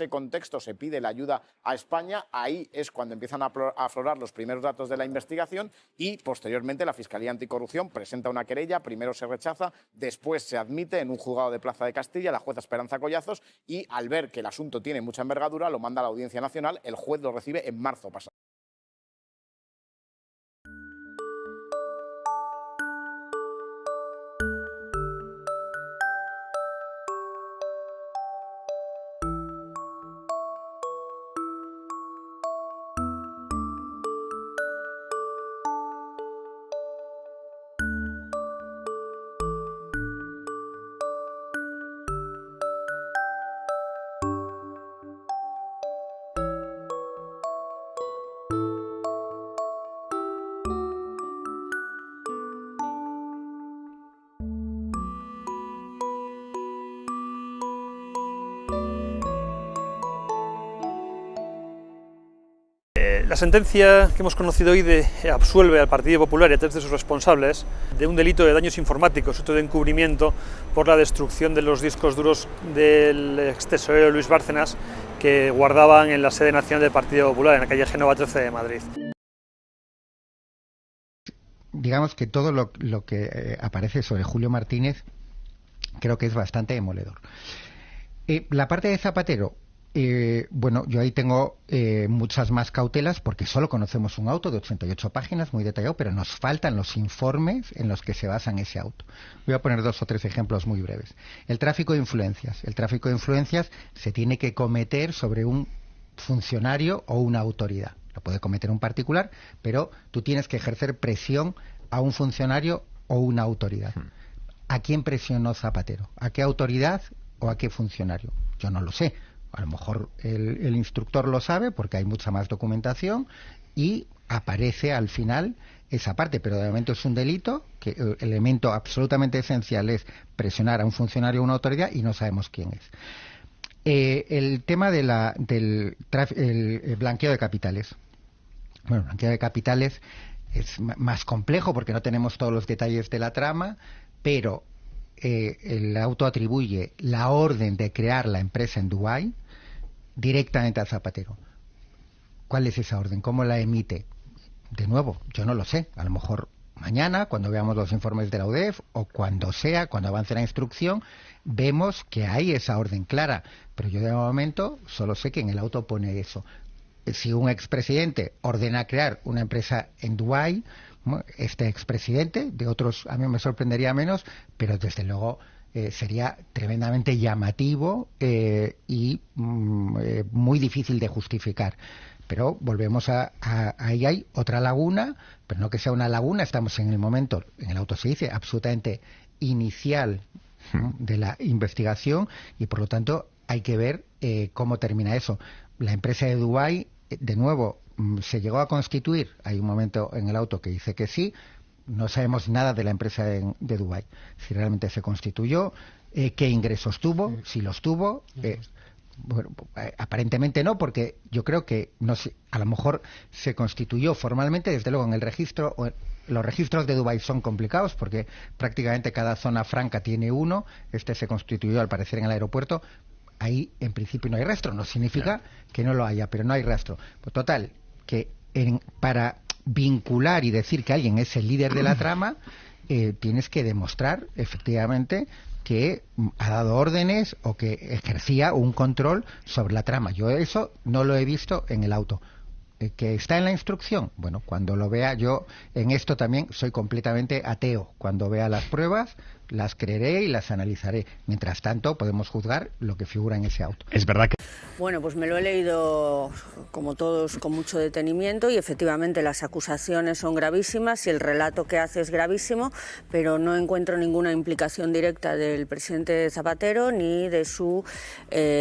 ese contexto se pide la ayuda a España, ahí es cuando empiezan a aflorar los primeros datos de la investigación y posteriormente la Fiscalía Anticorrupción presenta una querella, primero se rechaza, después se admite en un juzgado de Plaza de Castilla, la jueza Esperanza Collazos, y al ver que el asunto tiene mucha envergadura lo manda a la Audiencia Nacional, el juez lo recibe en marzo pasado. La sentencia que hemos conocido hoy absuelve al Partido Popular y a 3 de sus responsables de un delito de daños informáticos, otro de encubrimiento por la destrucción de los discos duros del extesorero Luis Bárcenas que guardaban en la sede nacional del Partido Popular, en la calle Génova 13 de Madrid. Digamos que todo lo que aparece sobre Julio Martínez creo que es bastante demoledor. La parte de Zapatero, bueno, yo ahí tengo muchas más cautelas porque solo conocemos un auto de 88 páginas, muy detallado, pero nos faltan los informes en los que se basa ese auto. Voy a poner 2 o 3 ejemplos muy breves. El tráfico de influencias. El tráfico de influencias se tiene que cometer sobre un funcionario o una autoridad. Lo puede cometer un particular, pero tú tienes que ejercer presión a un funcionario o una autoridad. ¿A quién presionó Zapatero? ¿A qué autoridad o a qué funcionario? Yo no lo sé. A lo mejor el instructor lo sabe porque hay mucha más documentación y aparece al final esa parte, pero de momento es un delito, que el elemento absolutamente esencial es presionar a un funcionario o una autoridad y no sabemos quién es. El tema de del blanqueo de capitales. Bueno, el blanqueo de capitales es más complejo porque no tenemos todos los detalles de la trama, pero el auto atribuye la orden de crear la empresa en Dubái directamente a Zapatero. ¿Cuál es esa orden? ¿Cómo la emite? De nuevo, yo no lo sé. A lo mejor mañana, cuando veamos los informes de la UDEF, o cuando sea, cuando avance la instrucción, vemos que hay esa orden clara. Pero yo de momento solo sé que en el auto pone eso. Si un expresidente ordena crear una empresa en Dubái, este expresidente, de otros a mí me sorprendería menos, pero desde luego sería tremendamente llamativo y muy difícil de justificar. Pero volvemos ahí hay otra laguna, pero no que sea una laguna, estamos en el momento, en el auto se dice, absolutamente inicial, ¿no?, de la investigación, y por lo tanto hay que ver cómo termina eso. La empresa de Dubái, de nuevo, se llegó a constituir, hay un momento en el auto que dice que sí, no sabemos nada de la empresa de Dubái, si realmente se constituyó, qué ingresos tuvo, si los tuvo. Bueno, aparentemente no, porque yo creo que no sé, a lo mejor se constituyó formalmente, desde luego en el registro, los registros de Dubái son complicados porque prácticamente cada zona franca tiene uno, este se constituyó al parecer en el aeropuerto. Ahí en principio no hay rastro, no significa que no lo haya, pero no hay rastro. Pues total, que para vincular y decir que alguien es el líder de la trama, tienes que demostrar efectivamente que ha dado órdenes o que ejercía un control sobre la trama. Yo eso no lo he visto en el auto. ¿Que está en la instrucción? Bueno, cuando lo vea, yo en esto también soy completamente ateo. Cuando vea las pruebas, las creeré y las analizaré. Mientras tanto, podemos juzgar lo que figura en ese auto. Es verdad que... Bueno, pues me lo he leído, como todos, con mucho detenimiento, y efectivamente las acusaciones son gravísimas y el relato que hace es gravísimo, pero no encuentro ninguna implicación directa del presidente Zapatero ni de su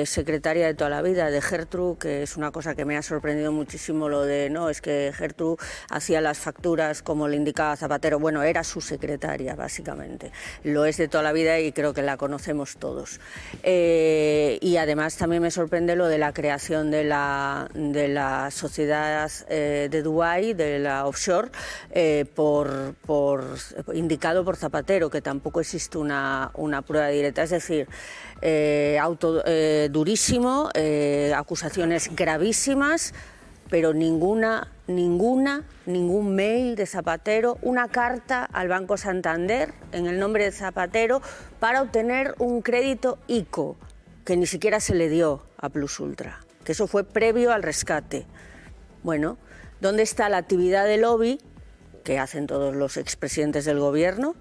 secretaria de toda la vida, de Gertrude, que es una cosa que me ha sorprendido muchísimo, lo de, no, es que Gertrude hacía las facturas como le indicaba Zapatero. Bueno, era su secretaria, básicamente. lo es de toda la vida y creo que la conocemos todos. Y además también me sorprende lo de la creación de la sociedad de Dubái, de la offshore, indicado por Zapatero, que tampoco existe una prueba directa. Es decir, durísimo, acusaciones gravísimas, pero ningún mail de Zapatero, una carta al Banco Santander en el nombre de Zapatero para obtener un crédito ICO, que ni siquiera se le dio a Plus Ultra, que eso fue previo al rescate. Bueno, ¿dónde está la actividad de lobby que hacen todos los expresidentes del gobierno?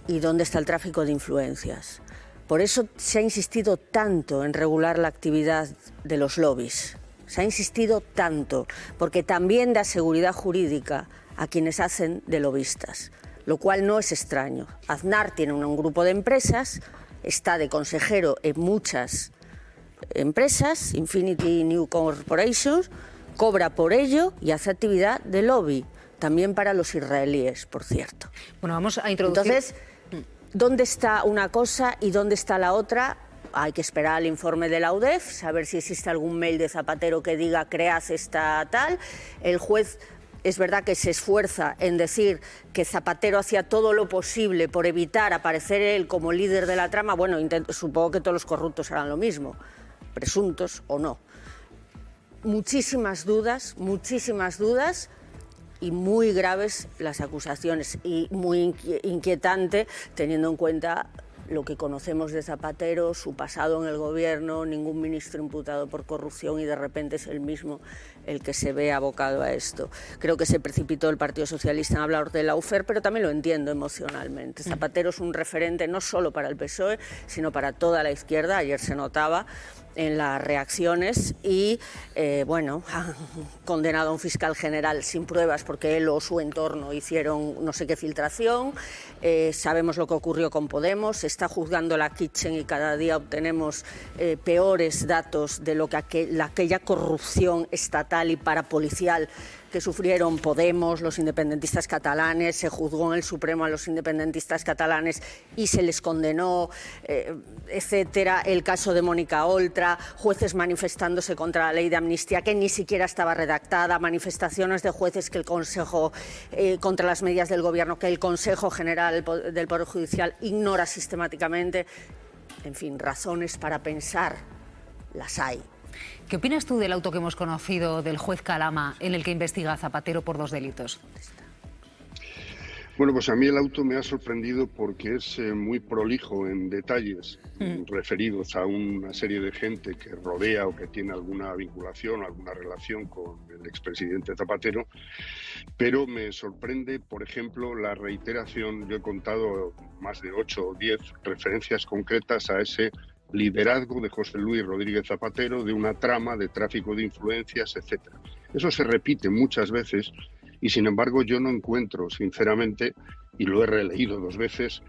¿Y dónde está el tráfico de influencias? Por eso se ha insistido tanto en regular la actividad de los lobbies. Se ha insistido tanto, porque también da seguridad jurídica a quienes hacen de lobistas, lo cual no es extraño. Aznar tiene un grupo de empresas, está de consejero en muchas empresas, Infinity New Corporations, cobra por ello y hace actividad de lobby, también para los israelíes, por cierto. Bueno, vamos a introducir... Entonces, ¿dónde está una cosa y dónde está la otra? Hay que esperar al informe de la UDEF, saber si existe algún mail de Zapatero que diga creas esta tal. El juez es verdad que se esfuerza en decir que Zapatero hacía todo lo posible por evitar aparecer él como líder de la trama. Bueno, supongo que todos los corruptos harán lo mismo, presuntos o no. Muchísimas dudas y muy graves las acusaciones y muy inquietante teniendo en cuenta lo que conocemos de Zapatero, su pasado en el gobierno, ningún ministro imputado por corrupción y de repente es él mismo el que se ve abocado a esto. Creo que se precipitó el Partido Socialista en hablar de Lawfare, pero también lo entiendo emocionalmente. Zapatero es un referente no solo para el PSOE, sino para toda la izquierda. Ayer se notaba en las reacciones y, han condenado a un fiscal general sin pruebas porque él o su entorno hicieron no sé qué filtración. Sabemos lo que ocurrió con Podemos, se está juzgando la Kitchen y cada día obtenemos peores datos de lo que aquella corrupción estatal y parapolicial que sufrieron Podemos, los independentistas catalanes. Se juzgó en el Supremo a los independentistas catalanes y se les condenó, etcétera. El caso de Mónica Oltra, jueces manifestándose contra la ley de amnistía que ni siquiera estaba redactada, manifestaciones de jueces que el Consejo, contra las medidas del Gobierno que el Consejo General del Poder Judicial ignora sistemáticamente. En fin, razones para pensar las hay. ¿Qué opinas tú del auto que hemos conocido del juez Calama en el que investiga a Zapatero por 2 delitos? Bueno, pues a mí el auto me ha sorprendido porque es muy prolijo en detalles referidos a una serie de gente que rodea o que tiene alguna vinculación o alguna relación con el expresidente Zapatero, pero me sorprende, por ejemplo, la reiteración. Yo he contado más de 8 o 10 referencias concretas a ese liderazgo de José Luis Rodríguez Zapatero, de una trama de tráfico de influencias, etcétera. Eso se repite muchas veces y, sin embargo, yo no encuentro, sinceramente, y lo he releído 2 veces,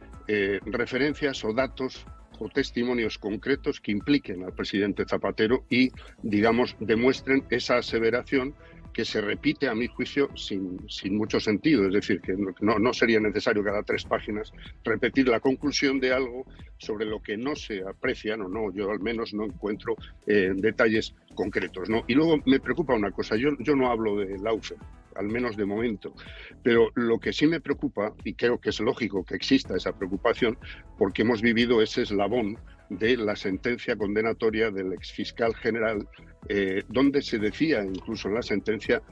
referencias o datos o testimonios concretos que impliquen al presidente Zapatero y, digamos, demuestren esa aseveración que se repite, a mi juicio, sin mucho sentido. Es decir, que no sería necesario cada 3 páginas repetir la conclusión de algo sobre lo que no se aprecian o no, yo al menos no encuentro detalles concretos, ¿no? Y luego me preocupa una cosa, yo no hablo de Lawfare, al menos de momento, pero lo que sí me preocupa, y creo que es lógico que exista esa preocupación, porque hemos vivido ese eslabón de la sentencia condenatoria del exfiscal general, donde se decía incluso en la sentencia,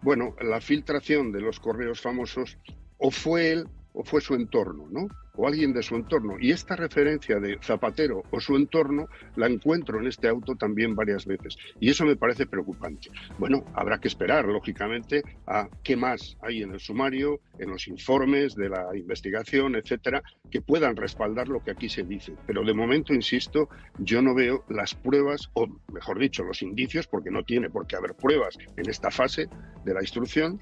bueno, la filtración de los correos famosos o fue él o fue su entorno, ¿no? O alguien de su entorno. Y esta referencia de Zapatero o su entorno la encuentro en este auto también varias veces. Y eso me parece preocupante. Bueno, habrá que esperar, lógicamente, a qué más hay en el sumario, en los informes de la investigación, etcétera, que puedan respaldar lo que aquí se dice. Pero de momento, insisto, yo no veo las pruebas, o mejor dicho, los indicios, porque no tiene por qué haber pruebas en esta fase de la instrucción,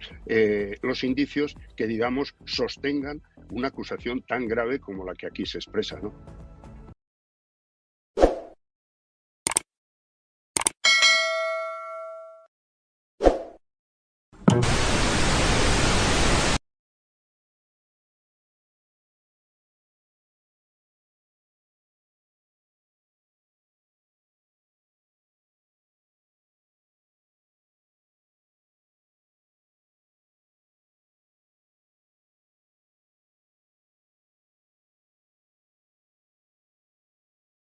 los indicios que, digamos, sostengan una acusación tan grave como la que aquí se expresa, ¿no?